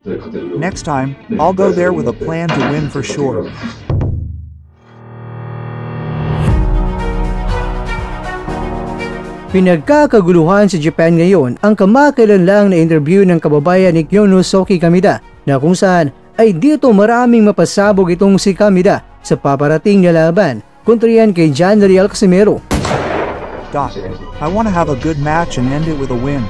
Next time, I'll go there with a plan to win for sure. Pinagkakaguluhan sa Japan ngayon ang kamakailan lang na interview ng kababayan ni Kyonosuke Kameda na kung saan ay dito maraming mapasabog itong si Kameda sa paparating na laban kontra yan kay John Riel Casimero. I want to have a good match and end it with a win.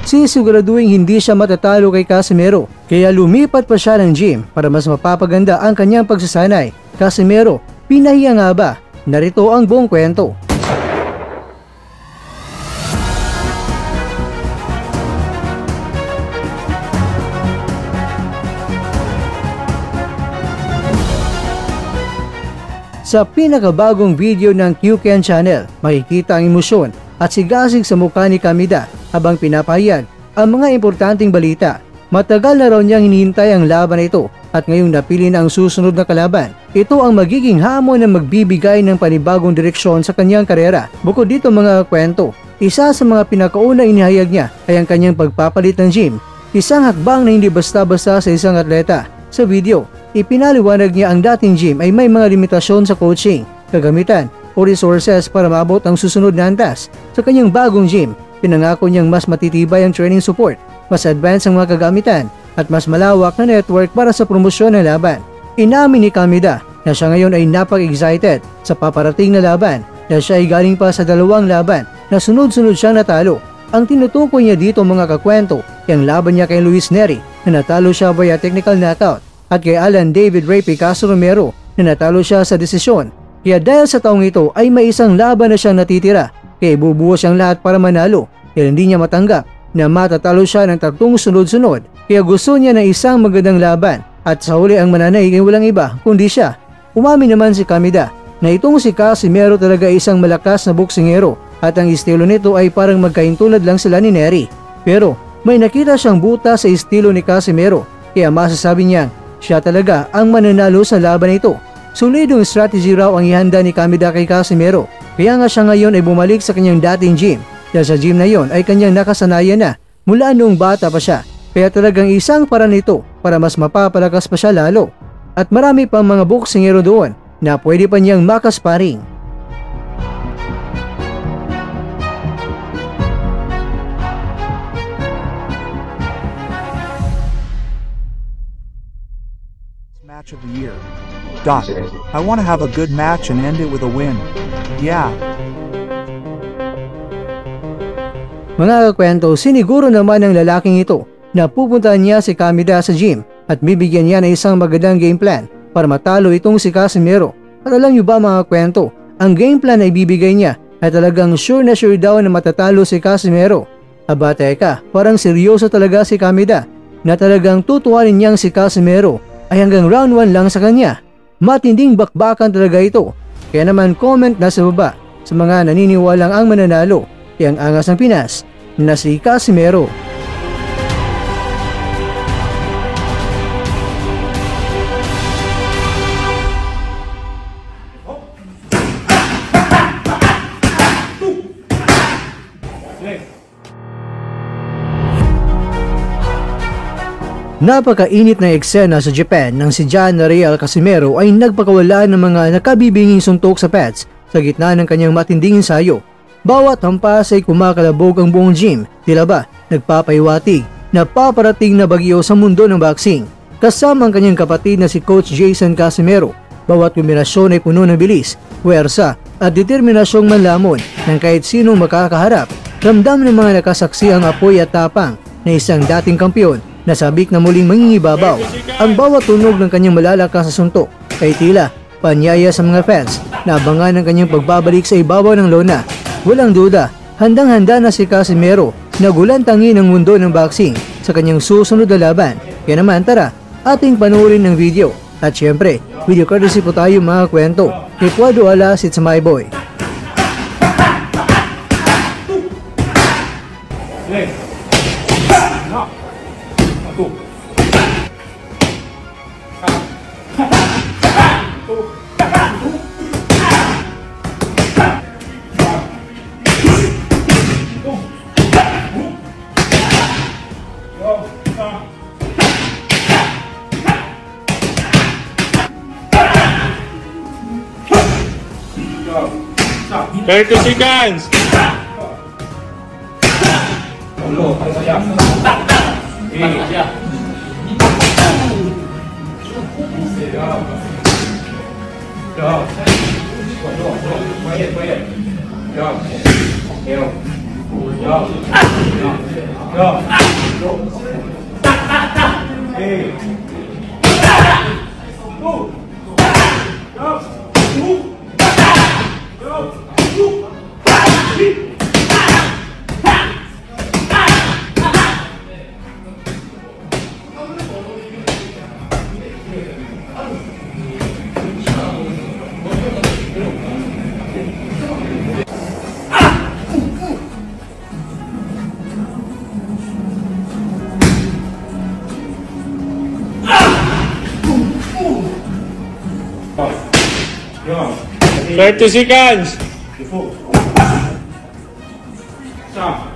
Sisiguraduhin hindi siya matatalo kay Casimero kaya lumipat pa siya ng gym para mas mapapaganda ang kanyang pagsasanay. Casimero, pinahiya nga ba? Narito ang buong kwento. Sa pinakabagong video ng QCan channel, makikita ang emosyon at sigasig sa mukha ni Kameda habang pinapahayag ang mga importanteng balita. Matagal na raw niyang hinihintay ang laban na ito at ngayong napili na ang susunod na kalaban. Ito ang magiging hamon na magbibigay ng panibagong direksyon sa kanyang karera. Bukod dito mga kwento, isa sa mga pinakauna inihayag niya ay ang kanyang pagpapalit ng gym. Isang hakbang na hindi basta-basta sa isang atleta. Sa video, ipinaliwanag niya ang dating gym ay may mga limitasyon sa coaching, kagamitan o resources para maabot ang susunod na antas. Sa kanyang bagong gym, pinangako niyang mas matitibay ang training support, mas advanced ang mga kagamitan at mas malawak na network para sa promosyon ng laban. Inamin ni Kameda na siya ngayon ay napaka-excited sa paparating na laban na siya ay galing pa sa dalawang laban na sunod-sunod siyang natalo. Ang tinutukoy niya dito mga kakwento ay ang laban niya kay Luis Neri na natalo siya via technical knockout at kay Alan David Ray Picasso Romero na natalo siya sa desisyon. Kaya dahil sa taong ito ay may isang laban na siyang natitira kaya ibubuhos siyang lahat para manalo kaya hindi niya matanggap na matatalo siya ng 3 sunod-sunod kaya gusto niya ng isang magandang laban at sa huli ang mananay ay walang iba kundi siya. Umamin naman si Kameda na itong si Casimero talaga ay isang malakas na boksingero at ang estilo nito ay parang magkaintulad lang sila ni Neri. Pero may nakita siyang buta sa estilo ni Casimero kaya masasabi niyang siya talaga ang mananalo sa laban na ito. Solidong strategy raw ang ihanda ni Kameda kay Casimero kaya nga siya ngayon ay bumalik sa kanyang dating gym dahil sa gym na yon ay kanyang nakasanayan na mula noong bata pa siya. Kaya talagang isang paraan nito para mas mapapalakas pa siya lalo. At marami pang mga boksingero doon na pwede pa niyang makasparing. Match of the year. I want to have a good match and end it with a win. Yeah. Mga kakwento, siniguro naman ng lalaking ito na pupuntahan niya si Kameda sa gym at bibigyan niya ng isang magandang game plan para matalo itong si Casimero. At alam niyo ba mga kwento, ang game plan na ibibigay niya ay talagang sure na sure daw na matatalo si Casimero. Aba teka, parang seryoso talaga si Kameda na talagang tutuhanin niyang si Casimero ay hanggang round 1 lang sa kanya. Matinding bakbakan talaga ito. Kaya naman comment na sa baba sa mga naniniwalang ang mananalo ay ang angas ng Pinas na si Casimero. Napakainit na eksena sa Japan nang si John Riel Casimero ay nagpakawalaan ng mga nakabibinging suntok sa pads sa gitna ng kanyang matinding ensayo. Bawat hampas ay kumakalabog ang buong gym, tila ba nagpapahiwatig na paparating na bagyo sa mundo ng boxing. Kasama ang kanyang kapatid na si Coach Jason Casimero, bawat kombinasyon ay puno ng bilis, puwersa at determinasyong manlamon ng kahit sinong makakaharap. Ramdam ng mga nakasaksi ang apoy at tapang na isang dating kampiyon na sabik na muling mangingibabaw. Ang bawat tunog ng kanyang malalakas na suntok ay tila panyaya sa mga fans na abangan ang kanyang pagbabalik sa ibabaw ng lona. Walang duda, handang-handa na si Casimero na gulantangin ang mundo ng boxing sa kanyang susunod na laban. Kaya naman tara, ating panoorin ng video. At syempre, video courtesy po tayo mga kwento. Ecuador Alas, it's my boy. 30 seconds. Yo. 30 seconds. Stop.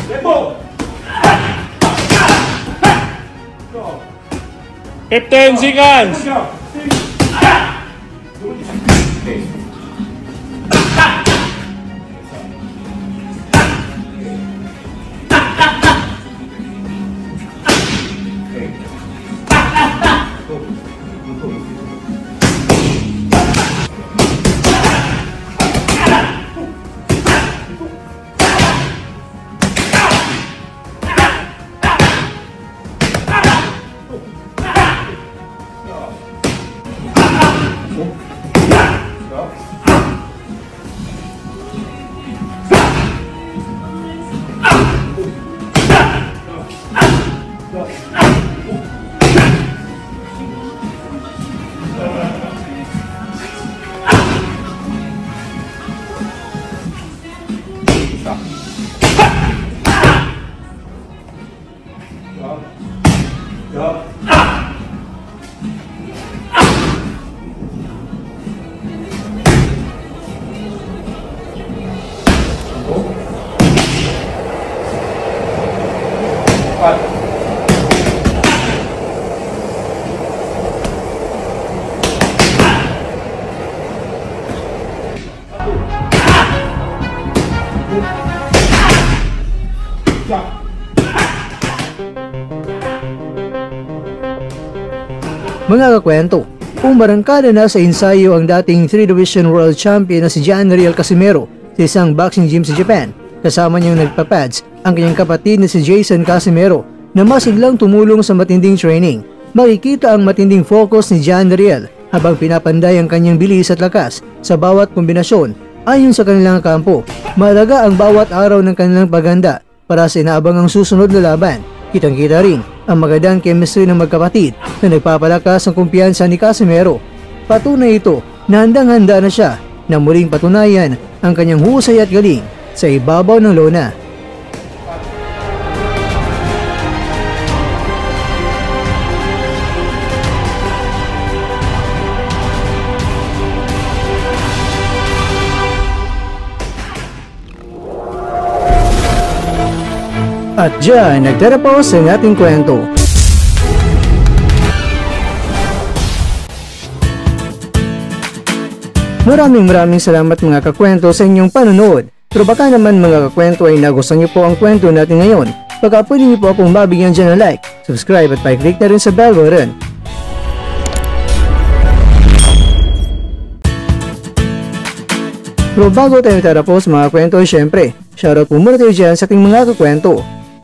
Tempo. 15 seconds. Mga kakwento, umarangkada na sa ensayo ang dating 3-Division World Champion na si Gian Riel Casimero sa isang boxing gym sa Japan. Kasama niyang nagpapads ang kanyang kapatid na si Jason Casimero na masiglang tumulong sa matinding training. Makikita ang matinding focus ni Gian Riel habang pinapanday ang kanyang bilis at lakas sa bawat kombinasyon. Ayon sa kanilang kampo, mahalaga ang bawat araw ng kanilang pagganda para sa inaabang ang susunod na laban. Kitang-kita rin ang magandang chemistry ng magkapatid na nagpapalakas ng kumpiyansa ni Casimero. Patunay ito na handang-handa na siya na muling patunayan ang kanyang husay at galing sa ibabaw ng lona. At dyan, nagtatapos ang ating kwento. Maraming salamat mga kakwento sa inyong panonood. Pero baka naman mga kakwento ay nagustuhan niyo po ang kwento natin ngayon. Baka pwede niyo po akong mabigyan dyan ng like, subscribe at pa-click na rin sa bell button. Pero bago tayo tatapos mga kwento, syempre, shoutout po muna tayo dyan sa ating mga kakwento.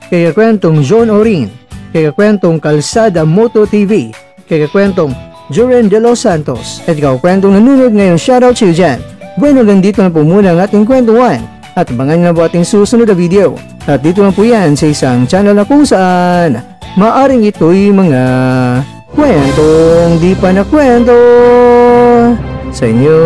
Kay kakwentong John Orin, kay kakwentong Kalsada Moto TV, kay kakwentong Joren De Los Santos, at kakwentong nanonood ngayon, shoutout sa iyo dyan. Bueno, dito na po muna ang ating kwentuhan at abangan na po ating susunod na video. At dito na po yan sa isang channel na kung saan maaring ito'y mga kwentong di pa na kwento sa inyo.